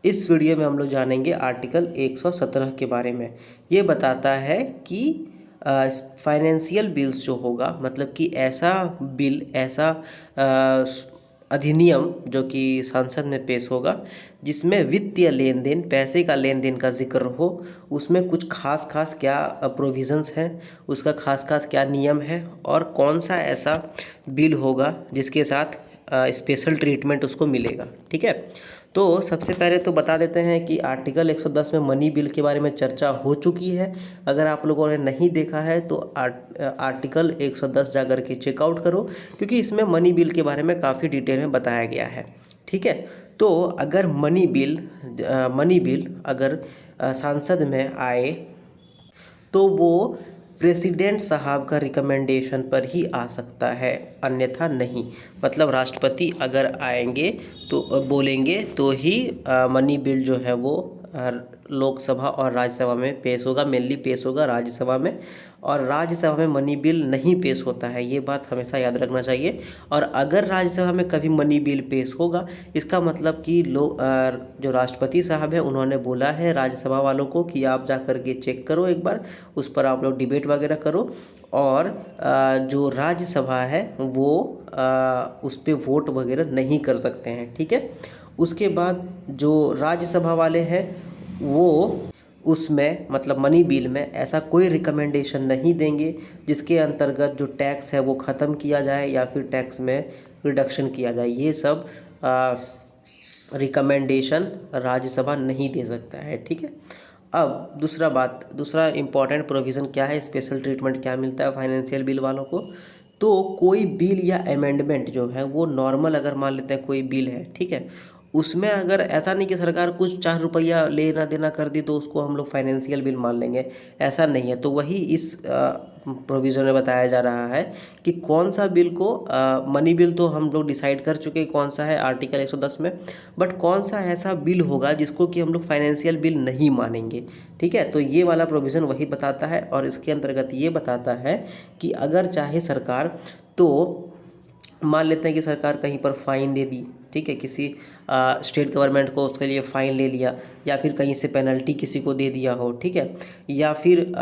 इस वीडियो में हम लोग जानेंगे आर्टिकल 117 के बारे में। ये बताता है कि फाइनेंशियल बिल्स जो होगा, मतलब कि ऐसा बिल, ऐसा अधिनियम जो कि संसद में पेश होगा जिसमें वित्तीय लेन देन, पैसे का लेन देन का जिक्र हो, उसमें कुछ खास खास क्या प्रोविज़न्स हैं, उसका खास खास क्या नियम है और कौन सा ऐसा बिल होगा जिसके साथ स्पेशल ट्रीटमेंट उसको मिलेगा। ठीक है, तो सबसे पहले तो बता देते हैं कि आर्टिकल 110 में मनी बिल के बारे में चर्चा हो चुकी है। अगर आप लोगों ने नहीं देखा है तो आर्टिकल 110 जा कर के चेकआउट करो, क्योंकि इसमें मनी बिल के बारे में काफ़ी डिटेल में बताया गया है। ठीक है, तो अगर मनी बिल अगर संसद में आए तो वो प्रेसिडेंट साहब का रिकमेंडेशन पर ही आ सकता है, अन्यथा नहीं। मतलब राष्ट्रपति अगर आएंगे तो बोलेंगे तो ही मनी बिल जो है वो लोकसभा और राज्यसभा में पेश होगा। मेनली पेश होगा राज्यसभा में, और राज्यसभा में मनी बिल नहीं पेश होता है, ये बात हमेशा याद रखना चाहिए। और अगर राज्यसभा में कभी मनी बिल पेश होगा, इसका मतलब कि जो राष्ट्रपति साहब हैं उन्होंने बोला है राज्यसभा वालों को कि आप जा कर के चेक करो एक बार, उस पर आप लोग डिबेट वगैरह करो, और जो राज्यसभा है वो उस पर वोट वगैरह नहीं कर सकते हैं। ठीक है, उसके बाद जो राज्यसभा वाले हैं वो उसमें, मतलब मनी बिल में ऐसा कोई रिकमेंडेशन नहीं देंगे जिसके अंतर्गत जो टैक्स है वो ख़त्म किया जाए या फिर टैक्स में रिडक्शन किया जाए। ये सब रिकमेंडेशन राज्यसभा नहीं दे सकता है। ठीक है, अब दूसरा इम्पॉर्टेंट प्रोविज़न क्या है, स्पेशल ट्रीटमेंट क्या मिलता है फाइनेंशियल बिल वालों को। तो कोई बिल या अमेंडमेंट जो है वो नॉर्मल, अगर मान लेते हैं कोई बिल है, ठीक है, उसमें अगर ऐसा नहीं कि सरकार कुछ 4 रुपया लेना देना कर दी तो उसको हम लोग फाइनेंशियल बिल मान लेंगे, ऐसा नहीं है। तो वही इस प्रोविज़न में बताया जा रहा है कि कौन सा बिल को मनी बिल तो हम लोग डिसाइड कर चुके कौन सा है आर्टिकल 110 में, बट कौन सा ऐसा बिल होगा जिसको कि हम लोग फाइनेंशियल बिल नहीं मानेंगे। ठीक है, तो ये वाला प्रोविज़न वही बताता है, और इसके अंतर्गत ये बताता है कि अगर चाहे सरकार, तो मान लेते हैं कि सरकार कहीं पर फ़ाइन दे दी, ठीक है, किसी स्टेट गवर्नमेंट को उसके लिए फ़ाइन ले लिया, या फिर कहीं से पेनल्टी किसी को दे दिया हो, ठीक है, या फिर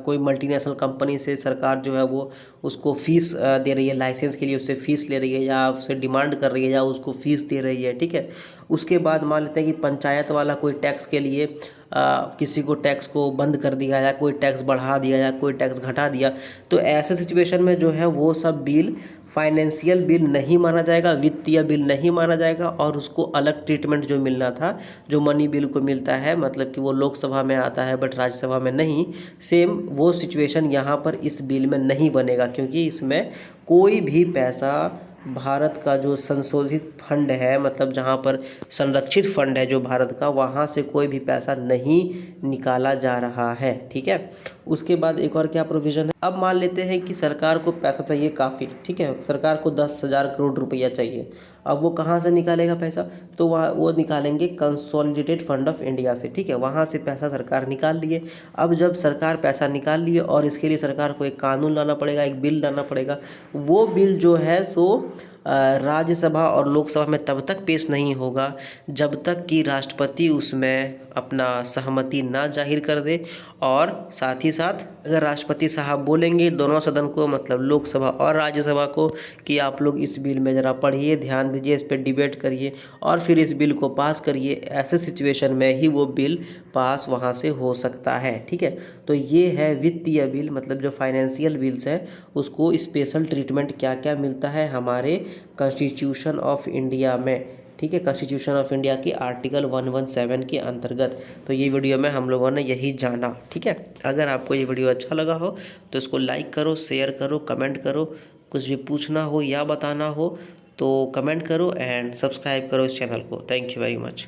कोई मल्टीनेशनल कंपनी से सरकार जो है वो उसको फ़ीस दे रही है, लाइसेंस के लिए उससे फ़ीस ले रही है, या उससे डिमांड कर रही है, या उसको फ़ीस दे रही है। ठीक है, उसके बाद मान लेते हैं कि पंचायत वाला कोई टैक्स के लिए किसी को टैक्स को बंद कर दिया, या कोई टैक्स बढ़ा दिया, या कोई टैक्स घटा दिया, तो ऐसे सिचुएशन में जो है वो सब बिल फाइनेंशियल बिल नहीं माना जाएगा, वित्तीय बिल नहीं माना जाएगा, और उसको अलग ट्रीटमेंट जो मिलना था, जो मनी बिल को मिलता है, मतलब कि वो लोकसभा में आता है बट राज्यसभा में नहीं, सेम वो सिचुएशन यहाँ पर इस बिल में नहीं बनेगा, क्योंकि इसमें कोई भी पैसा भारत का जो संशोधित फंड है, मतलब जहाँ पर संरक्षित फंड है जो भारत का, वहाँ से कोई भी पैसा नहीं निकाला जा रहा है। ठीक है, उसके बाद एक और क्या प्रोविज़न है, अब मान लेते हैं कि सरकार को पैसा चाहिए काफ़ी, ठीक है, सरकार को 10,000 करोड़ रुपया चाहिए। अब वो कहाँ से निकालेगा पैसा, तो वो निकालेंगे कंसोलिडेटेड फंड ऑफ इंडिया से। ठीक है, वहाँ से पैसा सरकार निकाल लिए। अब जब सरकार पैसा निकाल लिए और इसके लिए सरकार को एक कानून लाना पड़ेगा, एक बिल लाना पड़ेगा, वो बिल जो है सो राज्यसभा और लोकसभा में तब तक पेश नहीं होगा जब तक कि राष्ट्रपति उसमें अपना सहमति ना जाहिर कर दे, और साथ ही साथ अगर राष्ट्रपति साहब बोलेंगे दोनों सदन को, मतलब लोकसभा और राज्यसभा को, कि आप लोग इस बिल में ज़रा पढ़िए, ध्यान दीजिए, इस पर डिबेट करिए और फिर इस बिल को पास करिए, ऐसे सिचुएशन में ही वो बिल पास वहाँ से हो सकता है। ठीक है, तो ये है वित्तीय बिल, मतलब जो फाइनेंशियल बिल्स है उसको स्पेशल ट्रीटमेंट क्या क्या मिलता है हमारे कॉन्स्टिट्यूशन ऑफ इंडिया में। ठीक है, कॉन्स्टिट्यूशन ऑफ इंडिया की आर्टिकल 117 के अंतर्गत। तो ये वीडियो में हम लोगों ने यही जाना। ठीक है, अगर आपको ये वीडियो अच्छा लगा हो तो इसको लाइक करो, शेयर करो, कमेंट करो, कुछ भी पूछना हो या बताना हो तो कमेंट करो, एंड सब्सक्राइब करो इस चैनल को। Thank you very much.